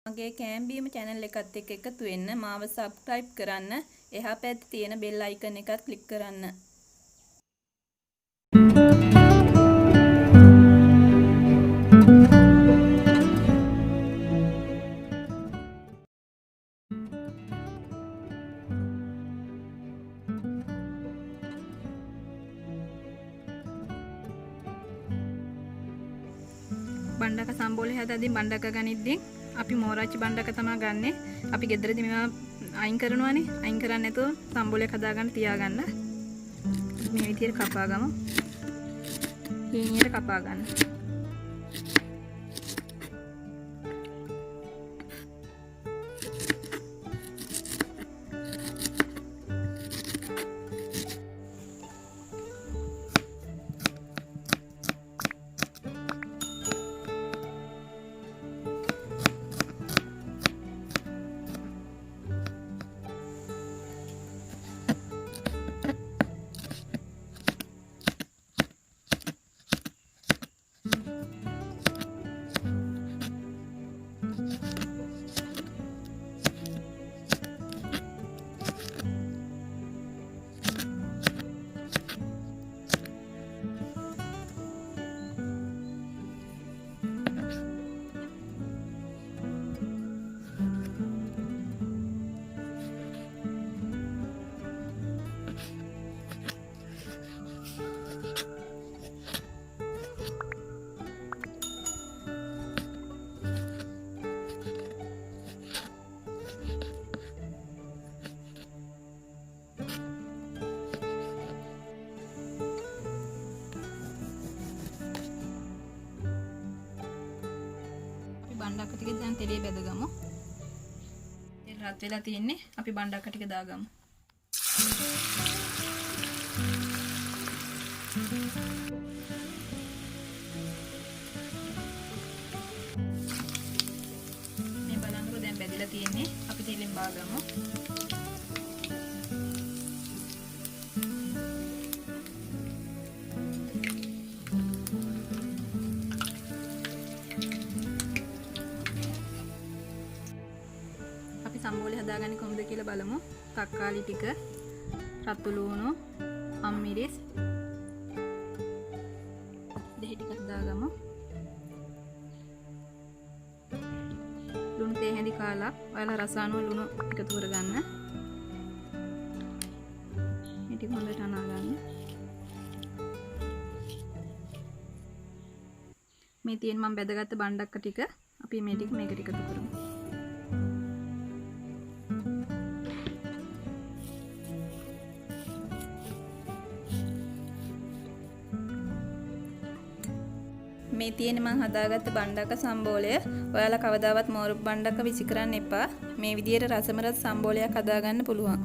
මගේ කෑම්බීම channel එකත් එක්ක එකතු වෙන්න මාව subscribe කරන්න. එහා පැත්තේ තියෙන bell icon එකත් click කරන්න. Bandakka sambol හැදදී Bandakka ගනිද්දී අපි මෝරච්චි Bandakka තමයි ගන්නෙ. අපි ගෙදරදී මේවා අයින් කරනවානේ. අයින් කරන්නේ නැතුව සම්බෝලයක් හදාගන්න තියාගන්න. මේ විදිහට කපා ගමු. හීනියට කපා ගන්න. Bandakka ටික දැන් තෙලේ බෙදගමු. තෙල් රත් වෙලා තියෙන්නේ. අපි Bandakka ටික දාගමු. මේ බලන්නකො දැන් බෙදලා තියෙන්නේ. අපි තෙලෙන් බාගමු. සම්බෝලේ හදාගන්නේ කොහොමද කියලා බලමු. තක්කාලි ටික, රතු ලුණු, අම්මිරිස්, දෙහි ටිකක් දාගමු. ලුණු තේ හැඳි කාලක්. ඔයාලා රස අනුව ලුණු එකතු කරගන්න. මේ ටික හොඳට අනා ගන්න. මේ තියෙන මම බෙදගත්ත Bandakka ටික අපි මේ ටික මේකට එකතු කරමු. මේ තියෙන්නේ මම හදාගත්ත Bandakka සම්බෝලය. ඔයාලා කවදාවත් මෝරු Bandakka විසි කරන්න එපා. මේ විදියට රසමරත් සම්බෝලයක් හදාගන්න පුළුවන්.